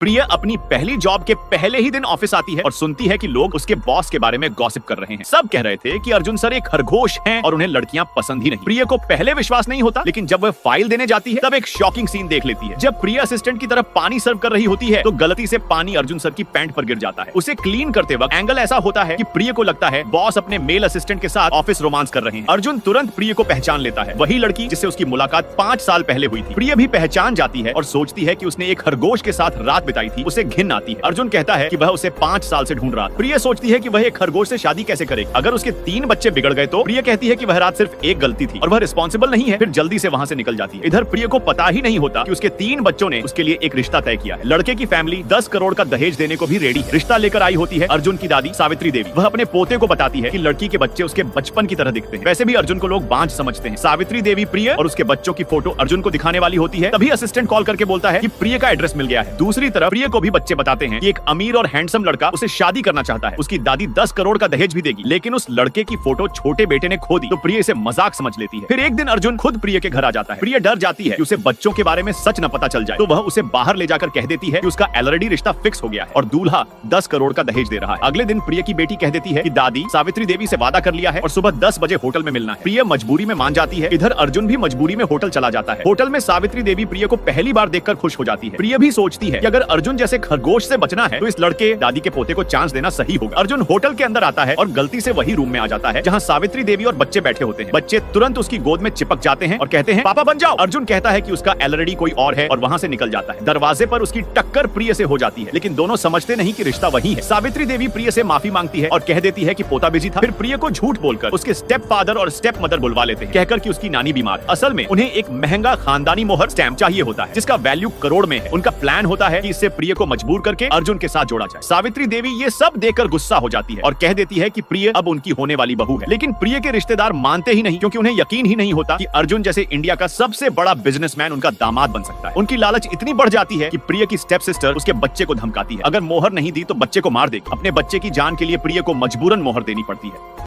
प्रिय अपनी पहली जॉब के पहले ही दिन ऑफिस आती है और सुनती है कि लोग उसके बॉस के बारे में गॉसिप कर रहे हैं। सब कह रहे थे कि अर्जुन सर एक खरगोश हैं और उन्हें लड़कियां पसंद ही नहीं। प्रिय को पहले विश्वास नहीं होता, लेकिन जब वह फाइल देने जाती है तब एक शॉकिंग सीन देख लेती है। जब प्रिय असिस्टेंट की तरफ पानी सर्व कर रही होती है तो गलती से पानी अर्जुन सर की पैंट पर गिर जाता है। उसे क्लीन करते वक्त एंगल ऐसा होता है कि प्रिय को लगता है बॉस अपने मेल असिस्टेंट के साथ ऑफिस रोमांस कर रहे हैं। अर्जुन तुरंत प्रिय को पहचान लेता है, वही लड़की जिससे उसकी मुलाकात 5 साल पहले हुई थी। प्रिय भी पहचान जाती है और सोचती है कि उसने एक खरगोश के साथ रात बिताई थी। उसे घिन आती है। अर्जुन कहता है कि वह उसे 5 साल से ढूंढ रहा था। प्रिय सोचती है कि वह एक खरगोश से शादी कैसे करेगी। अगर उसके 3 बच्चे बिगड़ गए तो प्रिय कहती है कि वह रात सिर्फ एक गलती थी और वह रिस्पॉन्सिबल नहीं है। फिर जल्दी से वहां से निकल जाती है। इधर प्रिय को पता ही नहीं होता कि उसके 3 बच्चों ने उसके लिए एक रिश्ता तय किया है। लड़के की फैमिली 10 करोड़ का दहेज देने को भी रेडी है। रिश्ता लेकर आई होती है अर्जुन की दादी सावित्री देवी। वह अपने पोते को बताती है कि लड़की के बच्चे उसके बचपन की तरह दिखते हैं। वैसे भी अर्जुन को लोग बांझ समझते हैं। सावित्री देवी प्रिय और उसके बच्चों की फोटो अर्जुन को दिखाने वाली होती है। तभी असिस्टेंट कॉल करके बोलता है कि प्रिय का एड्रेस मिल गया है। दूसरी तरफ प्रिय को भी बच्चे बताते हैं कि एक अमीर और हैंडसम लड़का उसे शादी करना चाहता है। उसकी दादी 10 करोड़ का दहेज भी देगी, लेकिन उस लड़के की फोटो छोटे बेटे ने खो दी तो प्रिय इसे मजाक समझ लेती है। फिर एक दिन अर्जुन खुद प्रिय के घर आ जाता है। प्रिय डर जाती है कि उसे बच्चों के बारे में सच न पता चल जाए, तो वह उसे बाहर ले जाकर कह देती है कि उसका ऑलरेडी रिश्ता फिक्स हो गया है और दूल्हा 10 करोड़ का दहेज दे रहा है। अगले दिन प्रिय की बेटी कह देती है कि दादी सावित्री देवी से वादा कर लिया है और सुबह 10 बजे होटल में मिलना है। प्रिय मजबूरी में मान जाती है। इधर अर्जुन भी मजबूरी में होटल चला जाता है। होटल में सावित्री देवी प्रिय को पहली बार देखकर खुश हो जाती है। प्रिय भी सोचती है कि अगर अर्जुन जैसे खरगोश से बचना है तो इस लड़के दादी के पोते को चांस देना सही होगा। अर्जुन होटल के अंदर आता है और गलती से वही रूम में आ जाता है जहां सावित्री देवी और बच्चे बैठे होते हैं। बच्चे तुरंत उसकी गोद में चिपक जाते हैं और कहते हैं पापा बन जाओ। अर्जुन कहता है कि उसका ऑलरेडी कोई और है और वहां से निकल जाता है। दरवाजे पर उसकी टक्कर प्रिय से हो जाती है, लेकिन दोनों समझते नहीं कि रिश्ता वही है। सावित्री देवी प्रिय से माफी मांगती है और कह देती है कि पोता बिजी था। फिर प्रिय को झूठ बोलकर उसके स्टेप फादर और स्टेप मदर बुलवा लेते हैं, कहकर कि उसकी नानी बीमार है। असल में उन्हें एक महंगा खानदानी मोहर स्टैम्प चाहिए होता है जिसका वैल्यू करोड़ में है। उनका प्लान होता है कि इससे प्रिय को मजबूर करके अर्जुन के साथ जोड़ा जाए। सावित्री देवी ये सब देखकर गुस्सा हो जाती है और कह देती है कि प्रिय अब उनकी होने वाली बहू है। लेकिन प्रिय के रिश्तेदार मानते ही नहीं, क्योंकि उन्हें यकीन ही नहीं होता कि अर्जुन जैसे इंडिया का सबसे बड़ा बिजनेसमैन उनका दामाद बन सकता है। उनकी लालच इतनी बढ़ जाती है कि प्रिय की स्टेप सिस्टर उसके बच्चे को धमकाती है, अगर मोहर नहीं दी तो बच्चे को मार देगी। अपने बच्चे की जान के लिए प्रिय को मजबूरन मोहर देनी पड़ती है।